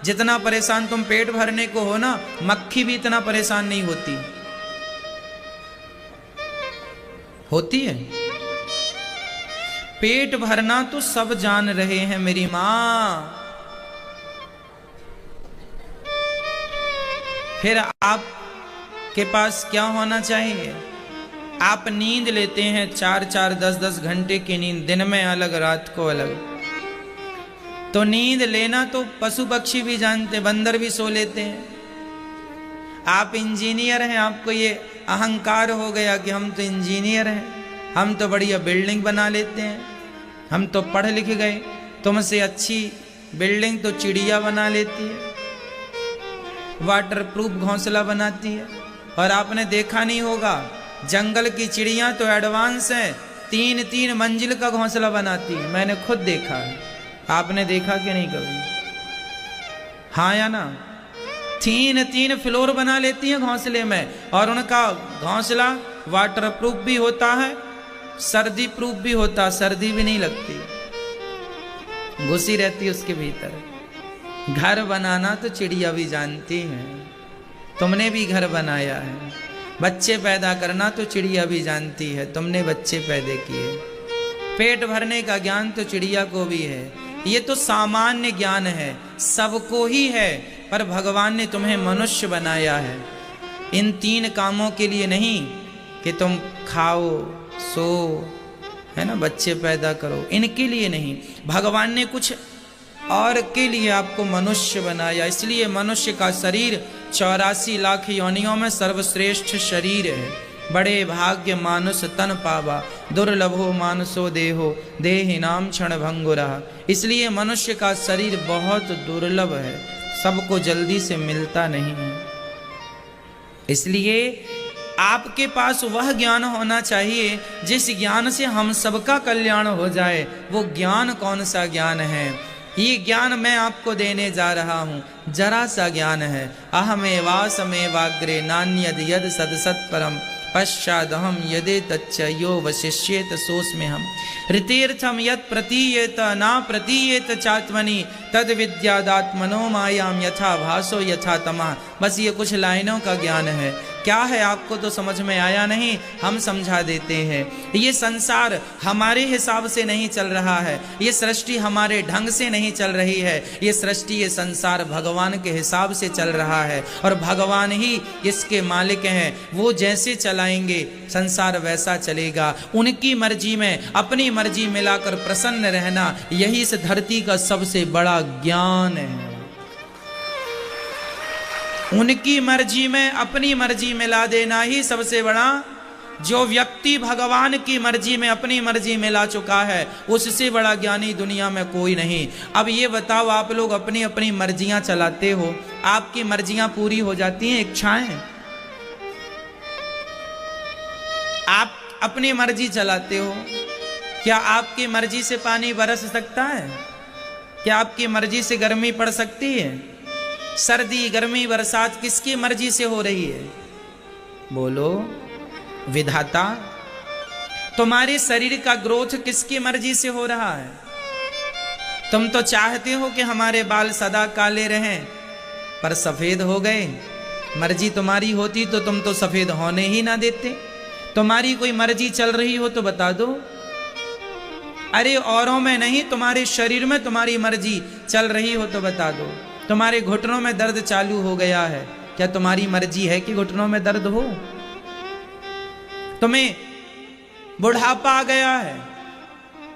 जितना परेशान तुम पेट भरने को हो ना, मक्खी भी इतना परेशान नहीं होती। होती है? पेट भरना तो सब जान रहे हैं मेरी मां। फिर आपके पास क्या होना चाहिए? आप नींद लेते हैं 4-4, 10-10 घंटे की नींद, दिन में अलग, रात को अलग। तो नींद लेना तो पशु पक्षी भी जानते, बंदर भी सो लेते हैं। आप इंजीनियर हैं, आपको ये अहंकार हो गया कि हम तो इंजीनियर हैं, हम तो बढ़िया बिल्डिंग बना लेते हैं, हम तो पढ़ लिख गए। तुमसे अच्छी बिल्डिंग तो चिड़िया बना लेती है, वाटर प्रूफ घोंसला बनाती है। और आपने देखा नहीं होगा, जंगल की चिड़िया तो एडवांस है, 3-3 मंजिल का घोंसला बनाती है। मैंने खुद देखा है, आपने देखा कि नहीं कभी? हाँ या ना? 3-3 फ्लोर बना लेती हैं घोंसले में, और उनका घोंसला वाटर प्रूफ भी होता है, सर्दी प्रूफ भी होता, सर्दी भी नहीं लगती, घुसी रहती है उसके भीतर। घर बनाना तो चिड़िया भी जानती है, तुमने भी घर बनाया है। बच्चे पैदा करना तो चिड़िया भी जानती है, तुमने बच्चे पैदा किए। पेट भरने का ज्ञान तो चिड़िया को भी है। ये तो सामान्य ज्ञान है, सबको ही है, पर भगवान ने तुम्हें मनुष्य बनाया है इन 3 कामों के लिए नहीं कि तुम खाओ, सो, है ना, बच्चे पैदा करो, इनके लिए नहीं। भगवान ने कुछ और के लिए आपको मनुष्य बनाया। इसलिए मनुष्य का शरीर 84 लाख योनियों में सर्वश्रेष्ठ शरीर है। बड़े भाग्य मानुष तन पावा, दुर्लभो मानुषो देहो, देहि नाम क्षण भंगुरः। इसलिए मनुष्य का शरीर बहुत दुर्लभ है, सबको जल्दी से मिलता नहीं है। इसलिए आपके पास वह ज्ञान होना चाहिए जिस ज्ञान से हम सबका कल्याण हो जाए। वो ज्ञान कौन सा ज्ञान है? ये ज्ञान मैं आपको देने जा रहा हूँ, जरा सा ज्ञान है। अहमेवासमेवाग्रे नान्यद यद सदसत् परम पश्चादहम यदे तच्च यो वशिष्येत सोस्मे हम। ऋतीर्थम यत् प्रतीयेत ना प्रतीयेत चात्मनि तद विद्यादात्मनो मायाम यथा भासो यथा तमः। बस ये कुछ लाइनों का ज्ञान है। क्या है आपको तो समझ में आया नहीं, हम समझा देते हैं। ये संसार हमारे हिसाब से नहीं चल रहा है, ये सृष्टि हमारे ढंग से नहीं चल रही है। ये सृष्टि, ये संसार भगवान के हिसाब से चल रहा है, और भगवान ही इसके मालिक हैं। वो जैसे चलाएंगे संसार वैसा चलेगा। उनकी मर्जी में अपनी मर्जी मिलाकर प्रसन्न रहना, यही इस धरती का सबसे बड़ा ज्ञान है। उनकी मर्जी में अपनी मर्जी मिला देना ही सबसे बड़ा। जो व्यक्ति भगवान की मर्जी में अपनी मर्जी मिला चुका है, उससे बड़ा ज्ञानी दुनिया में कोई नहीं। अब ये बताओ, आप लोग अपनी अपनी मर्जियां चलाते हो, आपकी मर्जियां पूरी हो जाती हैं इच्छाएं? आप अपनी मर्जी चलाते हो, क्या आपकी मर्जी से पानी बरस सकता है? क्या आपकी मर्जी से गर्मी पड़ सकती है? सर्दी, गर्मी, बरसात किसकी मर्जी से हो रही है? बोलो, विधाता। तुम्हारे शरीर का ग्रोथ किसकी मर्जी से हो रहा है? तुम तो चाहते हो कि हमारे बाल सदा काले रहें, पर सफेद हो गए। मर्जी तुम्हारी होती तो तुम तो सफेद होने ही ना देते। तुम्हारी कोई मर्जी चल रही हो तो बता दो। अरे औरों में नहीं, तुम्हारे शरीर में तुम्हारी मर्जी चल रही हो तो बता दो। तुम्हारे घुटनों में दर्द चालू हो गया है, क्या तुम्हारी मर्जी है कि घुटनों में दर्द हो? तुम्हें बुढ़ापा आ गया है,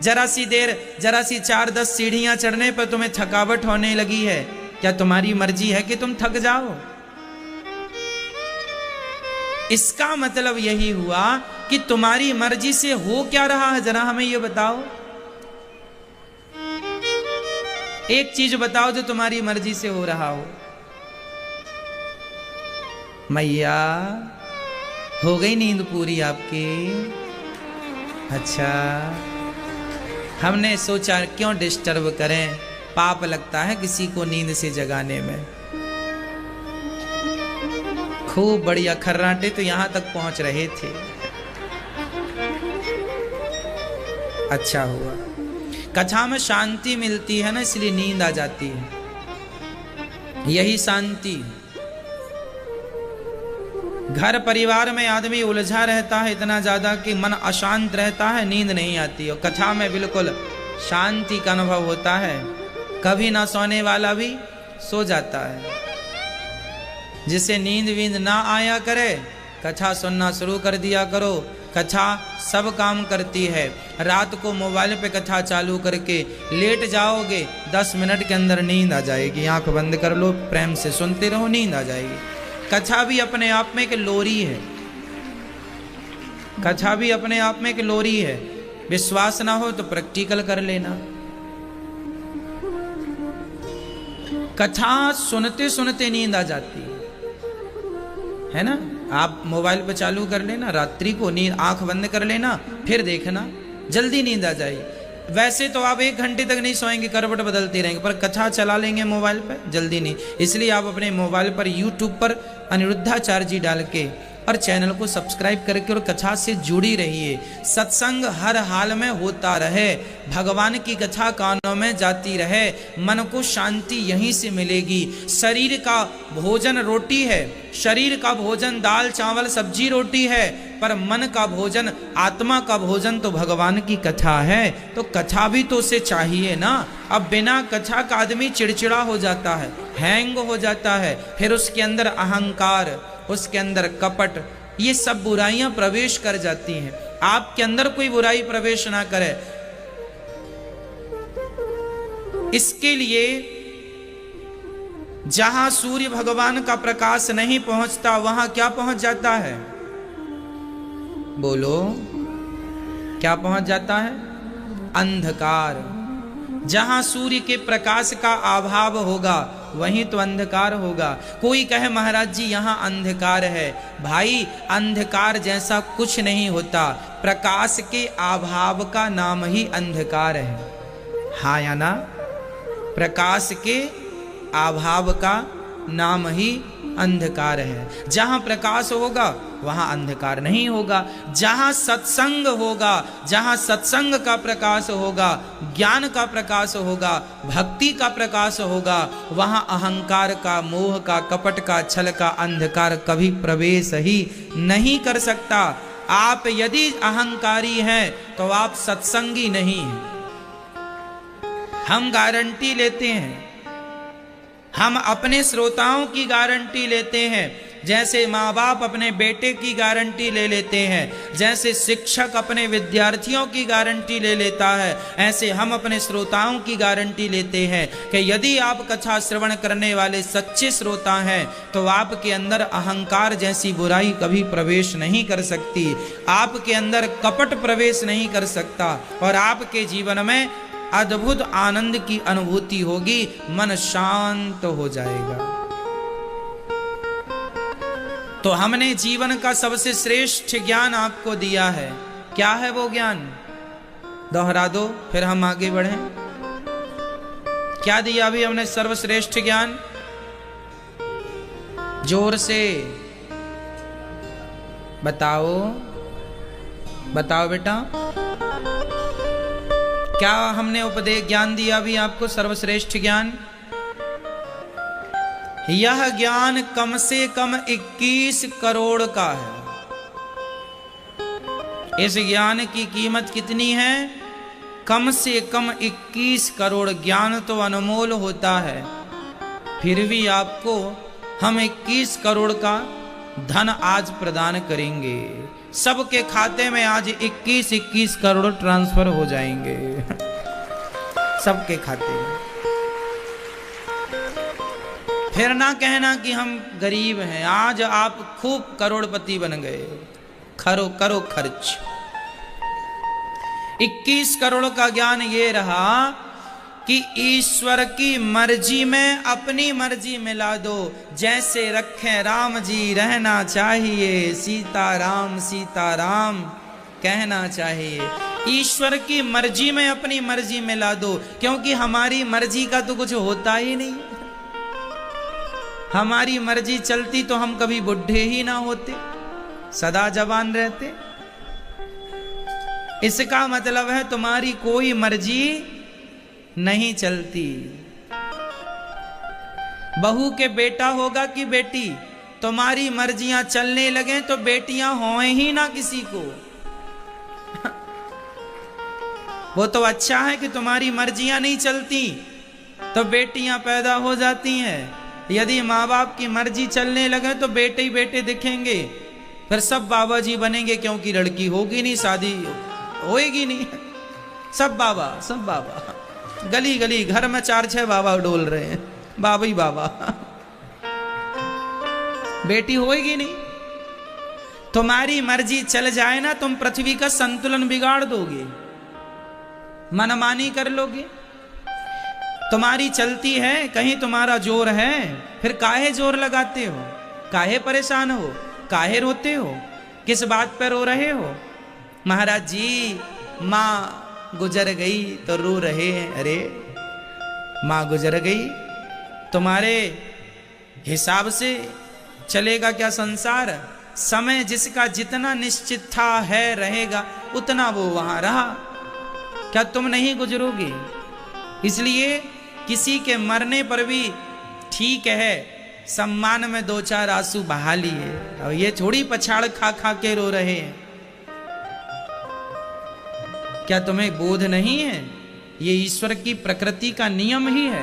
जरा सी देर, जरा सी 4-10 सीढ़ियां चढ़ने पर तुम्हें थकावट होने लगी है, क्या तुम्हारी मर्जी है कि तुम थक जाओ? इसका मतलब यही हुआ कि तुम्हारी मर्जी से हो क्या रहा है, जरा हमें ये बताओ। एक चीज बताओ जो तुम्हारी मर्जी से हो रहा हो। मैया, हो गई नींद पूरी आपकी? अच्छा, हमने सोचा क्यों डिस्टर्ब करें, पाप लगता है किसी को नींद से जगाने में। खूब बढ़िया खर्राटे तो यहां तक पहुंच रहे थे। अच्छा हुआ, कथा में शांति मिलती है ना, इसलिए नींद आ जाती है। यही शांति। घर परिवार में आदमी उलझा रहता है इतना ज्यादा कि मन अशांत रहता है, नींद नहीं आती। और कथा में बिल्कुल शांति का अनुभव होता है। कभी ना सोने वाला भी सो जाता है। जिसे नींद वींद ना आया करे, कथा सुनना शुरू कर दिया करो। कथा सब काम करती है। रात को मोबाइल पे कथा चालू करके लेट जाओगे, 10 मिनट के अंदर नींद आ जाएगी। आंख बंद कर लो, प्रेम से सुनते रहो, नींद आ जाएगी। कथा भी अपने आप में एक लोरी है। कथा भी अपने आप में एक लोरी है। विश्वास ना हो तो प्रैक्टिकल कर लेना। कथा सुनते सुनते नींद आ जाती है ना। आप मोबाइल पे चालू कर लेना, रात्रि को नींद, आंख बंद कर लेना, फिर देखना, जल्दी नींद आ जाएगी। वैसे तो आप 1 घंटे तक नहीं सोएंगे, करवट बदलते रहेंगे, पर कथा चला लेंगे मोबाइल पर, जल्दी नहीं। इसलिए आप अपने मोबाइल पर यूट्यूब पर अनिरुद्धाचार्य जी डाल के और चैनल को सब्सक्राइब करके और कथा से जुड़ी रहिए। सत्संग हर हाल में होता रहे, भगवान की कथा कानों में जाती रहे, मन को शांति यहीं से मिलेगी। शरीर का भोजन रोटी है, शरीर का भोजन दाल चावल सब्जी रोटी है, पर मन का भोजन, आत्मा का भोजन तो भगवान की कथा है। तो कथा भी तो उसे चाहिए ना। अब बिना कथा का आदमी चिड़चिड़ा हो जाता है, हैंग हो जाता है, फिर उसके अंदर अहंकार, उसके अंदर कपट, ये सब बुराइयां प्रवेश कर जाती हैं। आपके अंदर कोई बुराई प्रवेश ना करे, इसके लिए जहां सूर्य भगवान का प्रकाश नहीं पहुंचता, वहां क्या पहुंच जाता है? बोलो, क्या पहुंच जाता है? अंधकार। जहां सूर्य के प्रकाश का अभाव होगा, वहीं तो अंधकार होगा। कोई कहे महाराज जी यहाँ अंधकार है, भाई अंधकार जैसा कुछ नहीं होता। प्रकाश के अभाव का नाम ही अंधकार है। हाँ या ना? प्रकाश के अभाव का नाम ही अंधकार है। जहां प्रकाश होगा वहां अंधकार नहीं होगा। जहां सत्संग होगा, जहां सत्संग का प्रकाश होगा, ज्ञान का प्रकाश होगा, भक्ति का प्रकाश होगा, वहां अहंकार का, मोह का, कपट का, छल का अंधकार कभी प्रवेश ही नहीं कर सकता। आप यदि अहंकारी हैं तो आप सत्संगी नहीं हैं। हम गारंटी लेते हैं, हम अपने श्रोताओं की गारंटी लेते हैं। जैसे माँ बाप अपने बेटे की गारंटी ले लेते हैं, जैसे शिक्षक अपने विद्यार्थियों की गारंटी ले लेता है, ऐसे हम अपने श्रोताओं की गारंटी लेते हैं कि यदि आप कथा श्रवण करने वाले सच्चे श्रोता हैं तो आपके अंदर अहंकार जैसी बुराई कभी प्रवेश नहीं कर सकती, आपके अंदर कपट प्रवेश नहीं कर सकता, और आपके जीवन में अद्भुत आनंद की अनुभूति होगी, मन शांत हो जाएगा। तो हमने जीवन का सबसे श्रेष्ठ ज्ञान आपको दिया है। क्या है वो ज्ञान? दोहरा दो फिर हम आगे बढ़ें। क्या दिया अभी हमने सर्वश्रेष्ठ ज्ञान? जोर से बताओ, बताओ बेटा, क्या हमने उपदेश ज्ञान दिया अभी आपको? सर्वश्रेष्ठ ज्ञान। यह ज्ञान कम से कम 21 करोड़ का है। इस ज्ञान की कीमत कितनी है? कम से कम 21 करोड़। ज्ञान तो अनमोल होता है, फिर भी आपको हम 21 करोड़ का धन आज प्रदान करेंगे। सबके खाते में आज 21 करोड़ ट्रांसफर हो जाएंगे सबके खाते में। फिर ना कहना कि हम गरीब हैं। आज आप खूब करोड़पति बन गए। करो खर्च। 21 करोड़ का ज्ञान ये रहा कि ईश्वर की मर्जी में अपनी मर्जी मिला दो। जैसे रखें राम जी रहना चाहिए, सीताराम सीताराम कहना चाहिए। ईश्वर की मर्जी में अपनी मर्जी मिला दो, क्योंकि हमारी मर्जी का तो कुछ होता ही नहीं। हमारी मर्जी चलती तो हम कभी बुढ़े ही ना होते, सदा जवान रहते। इसका मतलब है तुम्हारी कोई मर्जी नहीं चलती। बहू के बेटा होगा कि बेटी, तुम्हारी मर्जियां चलने लगे तो बेटियां हों ही ना किसी को। वो तो अच्छा है कि तुम्हारी मर्जियां नहीं चलती तो बेटियां पैदा हो जाती हैं। यदि माँ बाप की मर्जी चलने लगे तो बेटे ही बेटे दिखेंगे, फिर सब बाबा जी बनेंगे, क्योंकि लड़की होगी नहीं, शादी होएगी नहीं, सब बाबा सब बाबा। गली गली घर में 4-6 बाबा डोल रहे हैं, बाबा ही बाबा। बेटी होएगी नहीं। तुम्हारी मर्जी चल जाए ना, तुम पृथ्वी का संतुलन बिगाड़ दोगे, मनमानी कर लोगे। तुम्हारी चलती है, कहीं तुम्हारा जोर है, फिर काहे जोर लगाते हो, काहे परेशान हो, काहे रोते हो, किस बात पर रो रहे हो। महाराज जी माँ गुजर गई तो रो रहे हैं। अरे माँ गुजर गई, तुम्हारे हिसाब से चलेगा क्या संसार? समय जिसका जितना निश्चित था है रहेगा, उतना वो वहां रहा। क्या तुम नहीं गुजरोगे? इसलिए किसी के मरने पर भी ठीक है, सम्मान में 2-4 आंसू बहा लिए, और ये थोड़ी पछाड़ खा खा के रो रहे हैं। क्या तुम्हें बोध नहीं है? ये ईश्वर की प्रकृति का नियम ही है,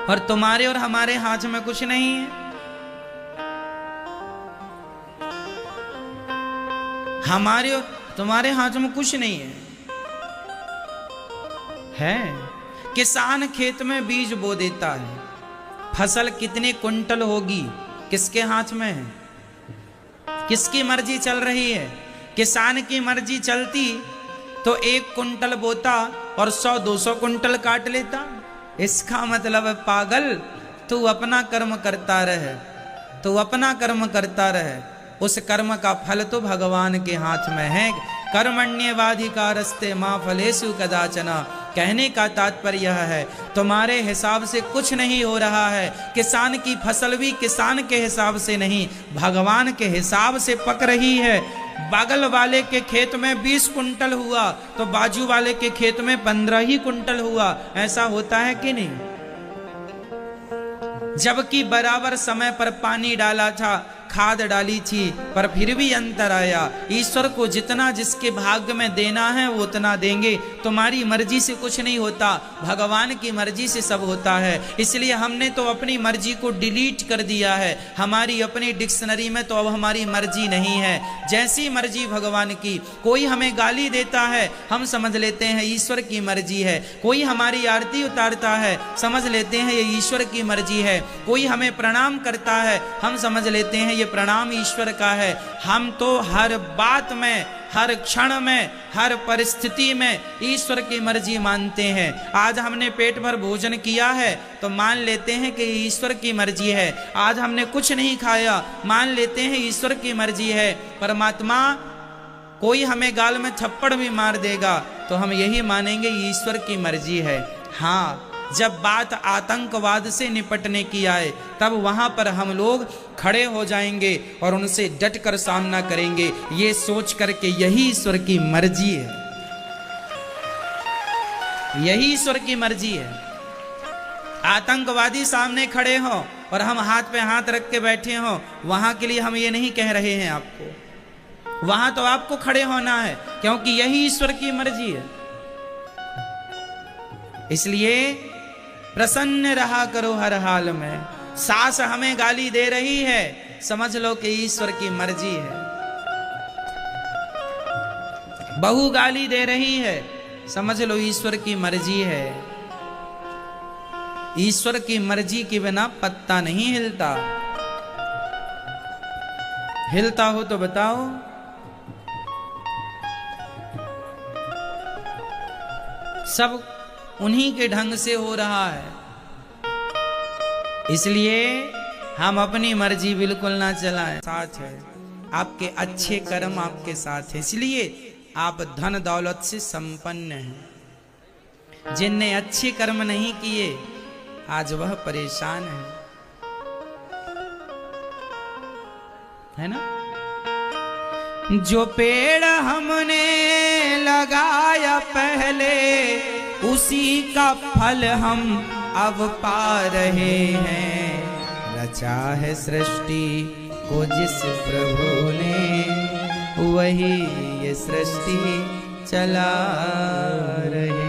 और तुम्हारे और हमारे हाथ में कुछ नहीं है। हमारे और तुम्हारे हाथ में कुछ नहीं है। किसान खेत में बीज बो देता है, फसल कितने कुंटल होगी किसके हाथ में है? किसकी मर्जी चल रही है? किसान की मर्जी चलती तो 1 कुंटल बोता और 100-200 कुंटल काट लेता। इसका मतलब पागल, तू अपना कर्म करता रहे, तू अपना कर्म करता रहे, उस कर्म का फल तो भगवान के हाथ में है। कर्मण्येवाधिकारस्ते मां फलेषु कदाचन। कहने का तात्पर्य यह है, तुम्हारे हिसाब से कुछ नहीं हो रहा है। किसान की फसल भी किसान के हिसाब से नहीं, भगवान के हिसाब से पक रही है। बगल वाले के खेत में 20 कुंटल हुआ तो बाजू वाले के खेत में 15 ही कुंटल हुआ। ऐसा होता है कि नहीं? जबकि बराबर समय पर पानी डाला था, खाद डाली थी, पर फिर भी अंतर आया। ईश्वर को जितना जिसके भाग्य में देना है वो उतना देंगे। तुम्हारी मर्जी से कुछ नहीं होता, भगवान की मर्जी से सब होता है। इसलिए हमने तो अपनी मर्जी को डिलीट कर दिया है। हमारी अपनी डिक्शनरी में तो अब हमारी मर्जी नहीं है, जैसी मर्जी भगवान की। कोई हमें गाली देता है, हम समझ लेते हैं ईश्वर की मर्जी है। कोई हमारी आरती उतारता है, समझ लेते हैं ये ईश्वर की मर्जी है। कोई हमें प्रणाम करता है, हम समझ लेते हैं ये प्रणाम ईश्वर का है। हम तो हर बात में, हर क्षण में, हर परिस्थिति में ईश्वर की मर्जी मानते हैं। आज हमने पेट भर भोजन किया है तो मान लेते हैं कि ईश्वर की मर्जी है। आज हमने कुछ नहीं खाया, मान लेते हैं ईश्वर की मर्जी है। परमात्मा कोई हमें गाल में थप्पड़ भी मार देगा तो हम यही मानेंगे ईश्वर की मर्जी है। हाँ, जब बात आतंकवाद से निपटने की आए तब वहां पर हम लोग खड़े हो जाएंगे और उनसे डट कर सामना करेंगे, ये सोच करके यही ईश्वर की मर्जी है, यही ईश्वर की मर्जी है। आतंकवादी सामने खड़े हो और हम हाथ पे हाथ रख के बैठे हो, वहां के लिए हम ये नहीं कह रहे हैं आपको, वहां तो आपको खड़े होना है, क्योंकि यही ईश्वर की मर्जी है। इसलिए प्रसन्न रहा करो हर हाल में। सास हमें गाली दे रही है, समझ लो कि ईश्वर की मर्जी है। बहू गाली दे रही है, समझ लो ईश्वर की मर्जी है। ईश्वर की मर्जी के बिना पत्ता नहीं हिलता। हिलता हो तो बताओ। सब उन्हीं के ढंग से हो रहा है। इसलिए हम अपनी मर्जी बिल्कुल ना चलाएं। साथ है आपके अच्छे कर्म आपके साथ है, इसलिए आप धन दौलत से संपन्न हैं। जिनने अच्छे कर्म नहीं किए आज वह परेशान है ना। जो पेड़ हमने लगाया पहले उसी का फल हम अब पा रहे हैं। रचा है सृष्टि को जिस प्रभु ने, वही ये सृष्टि चला रहे।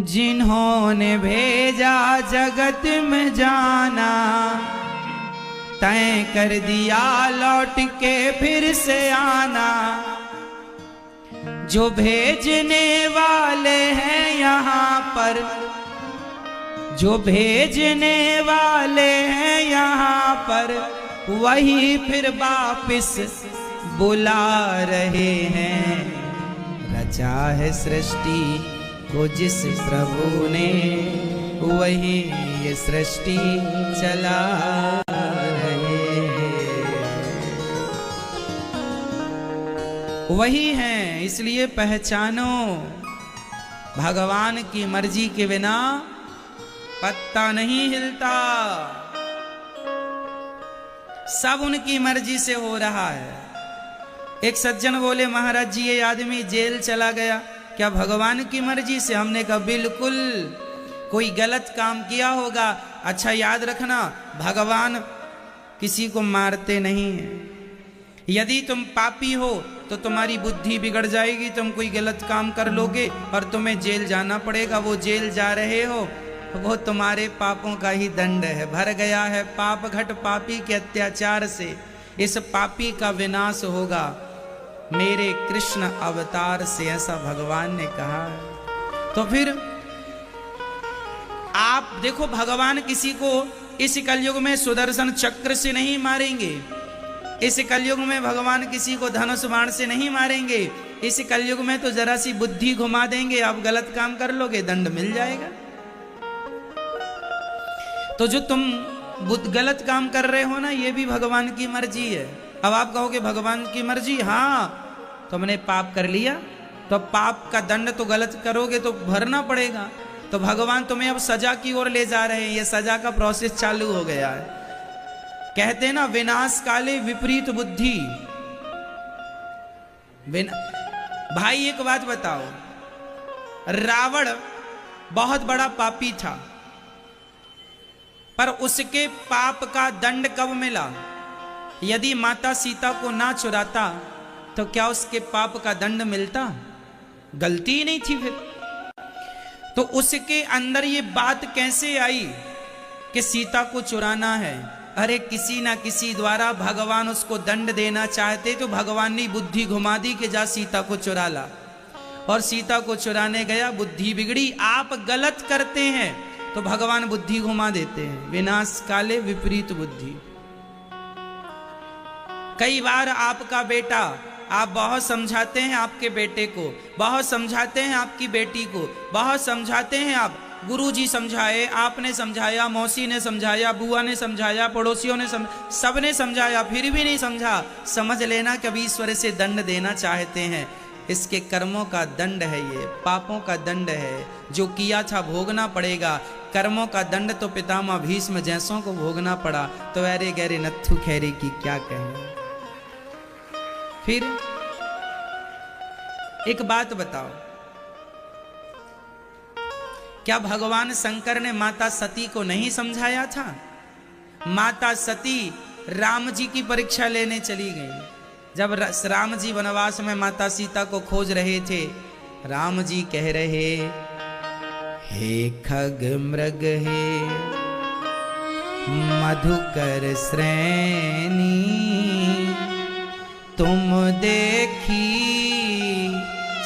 जिन्होंने भेजा जगत में जाना, तय कर दिया लौट के फिर से आना। जो भेजने वाले हैं यहाँ पर, जो भेजने वाले हैं यहाँ पर, वही फिर वापिस बुला रहे हैं। रचा है सृष्टि को जिस प्रभु ने, वही ये सृष्टि चला रहे हैं। वही हैं, इसलिए पहचानो भगवान की मर्जी के बिना पत्ता नहीं हिलता। सब उनकी मर्जी से हो रहा है। एक सज्जन बोले, महाराज जी ये आदमी जेल चला गया, क्या भगवान की मर्जी से? हमने कहा बिल्कुल, कोई गलत काम किया होगा। अच्छा याद रखना, भगवान किसी को मारते नहीं हैं। यदि तुम पापी हो तो तुम्हारी बुद्धि बिगड़ जाएगी, तुम कोई गलत काम कर लोगे और तुम्हें जेल जाना पड़ेगा। वो जेल जा रहे हो, वो तुम्हारे पापों का ही दंड है। भर गया है पाप घट पापी के अत्याचार से, इस पापी का विनाश होगा मेरे कृष्ण अवतार से, ऐसा भगवान ने कहा। तो फिर आप देखो, भगवान किसी को इस कलयुग में सुदर्शन चक्र से नहीं मारेंगे। इस कलयुग में भगवान किसी को धनुष बाण से नहीं मारेंगे। इस कलयुग में तो जरा सी बुद्धि घुमा देंगे, आप गलत काम कर लोगे, दंड मिल जाएगा। तो जो तुम गलत काम कर रहे हो ना, ये भी भगवान की मर्जी है। अब आप कहोगे भगवान की मर्जी, हाँ तुमने पाप कर लिया तो पाप का दंड तो गलत करोगे तो भरना पड़ेगा। तो भगवान तुम्हें अब सजा की ओर ले जा रहे हैं, ये सजा का प्रोसेस चालू हो गया है। कहते हैं ना, विनाश काले विपरीत बुद्धि। भाई एक बात बताओ, रावण बहुत बड़ा पापी था, पर उसके पाप का दंड कब मिला? यदि माता सीता को ना चुराता तो क्या उसके पाप का दंड मिलता? गलती ही नहीं थी फिर। तो उसके अंदर ये बात कैसे आई कि सीता को चुराना है? अरे किसी ना किसी द्वारा भगवान उसको दंड देना चाहते, तो भगवान ने बुद्धि घुमा दी कि जा सीता को चुरा ला। और सीता को चुराने गया, बुद्धि बिगड़ी। आप गलत करते हैं तो भगवान बुद्धि घुमा देते हैं। विनाश काले विपरीत बुद्धि। कई बार आपका बेटा, आप बहुत समझाते हैं आपके बेटे को, बहुत समझाते हैं आपकी बेटी को, बहुत समझाते हैं आप, गुरुजी समझाए, आपने समझाया, मौसी ने समझाया, बुआ ने समझाया, पड़ोसियों ने सबने समझाया, फिर भी नहीं समझा। समझ लेना कभी ईश्वर से दंड देना चाहते हैं। इसके कर्मों का दंड है, ये पापों का दंड है। जो किया था भोगना पड़ेगा। कर्मों का दंड तो पितामह भीष्म जैसों को भोगना पड़ा, तो अरे गहरे नत्थु खैरे की क्या कहें। फिर एक बात बताओ, क्या भगवान शंकर ने माता सती को नहीं समझाया था? माता सती राम जी की परीक्षा लेने चली गई। जब राम जी वनवास में माता सीता को खोज रहे थे, राम जी कह रहे, हे खग मृग हे मधुकर श्रेणी, तुम देखी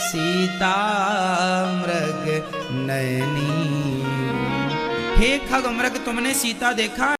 सीता मृग नयनी। हे खग मृग, तुमने सीता देखा?